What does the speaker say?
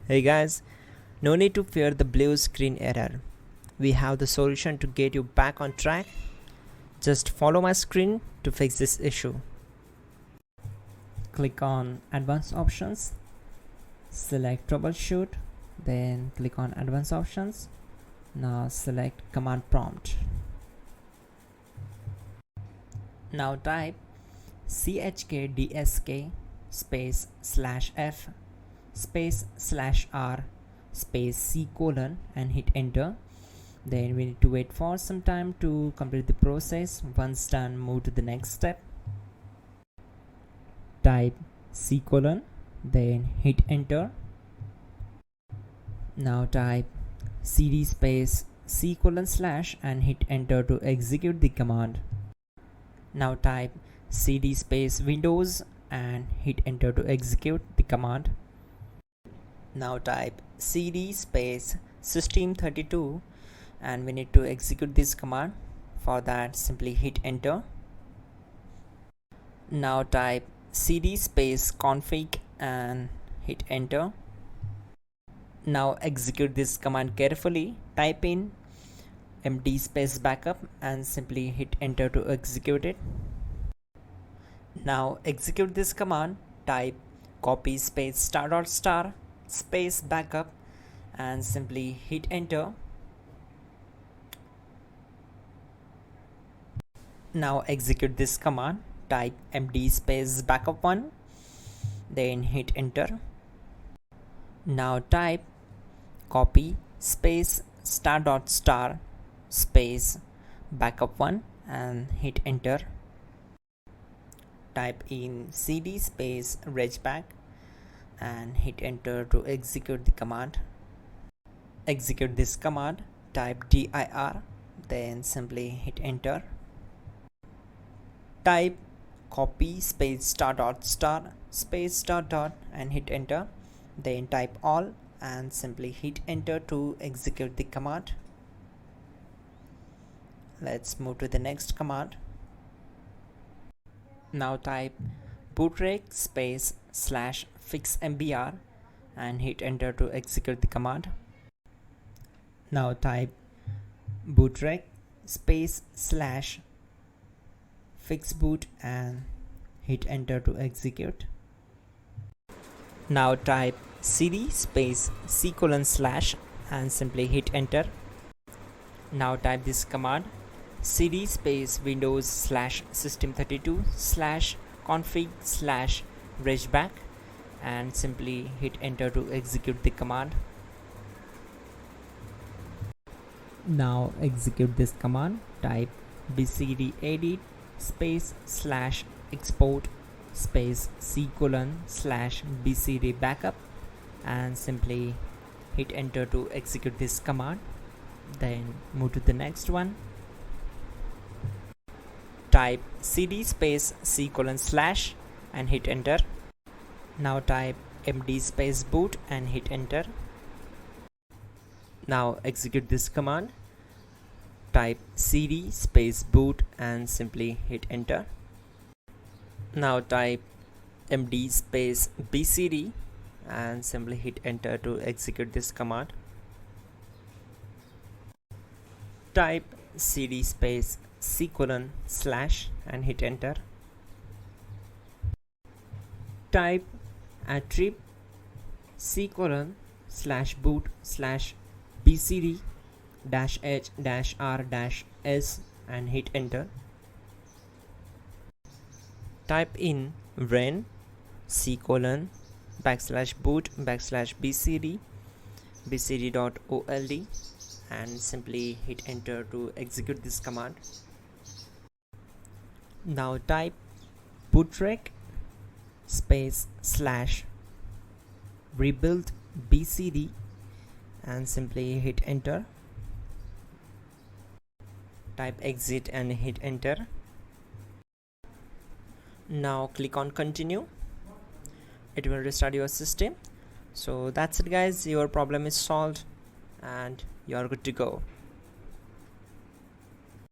Hey guys, no need to fear the blue screen error. We have the solution to get you back on track. Just follow my screen to fix this issue. Click on Advanced Options, select Troubleshoot, then click on Advanced Options. Now select Command Prompt. Now type chkdsk space /f space /r space c : and hit enter. Then we need to wait for some time to complete the process. Once done, move to the next step. Type c : then hit enter. Now type cd space c : / and hit enter to execute the command. Now type cd space Windows and hit enter to execute the command. Now type cd space system32 and we need to execute this command. For that, simply hit enter. Now type cd space config and hit enter. Now execute this command carefully. Type in md space backup and simply hit enter to execute it. Now execute this command. Type copy space ** space backup and simply hit enter. Now execute this command. Type md space backup1, then hit enter. Now type copy space ** space backup1 and hit enter. Type in cd space regback and hit enter to execute the command. Execute this command. Type dir, then simply hit enter. Type copy space ** space ... and hit enter. Then type all and simply hit enter to execute the command. Let's move to the next command. Now type bootrec space /fixmbr and hit enter to execute the command. Now type bootrec space /fixboot and hit enter to execute. Now type cd space c : / and simply hit enter. Now type this command cd space Windows /system32 /config /regback and simply hit enter to execute the command. Now execute this command. Type bcd edit space /export space c : /bcd backup and simply hit enter to execute this command. Then move to the next one. Type cd space c : / and hit enter. Now type md space boot and hit enter. Now execute this command. Type cd space boot and simply hit enter. Now type md space bcd and simply hit enter to execute this command. Type cd space c : / and hit enter. Type attrib c : /boot /bcd -h -r -s and hit enter. Type in ren c : /boot /bcd bcd.old and simply hit enter to execute this command. Now type bootrec space /rebuild bcd and simply hit enter. Type exit and hit enter. Now click on continue. It will restart your system. So that's it guys, your problem is solved and you are good to go.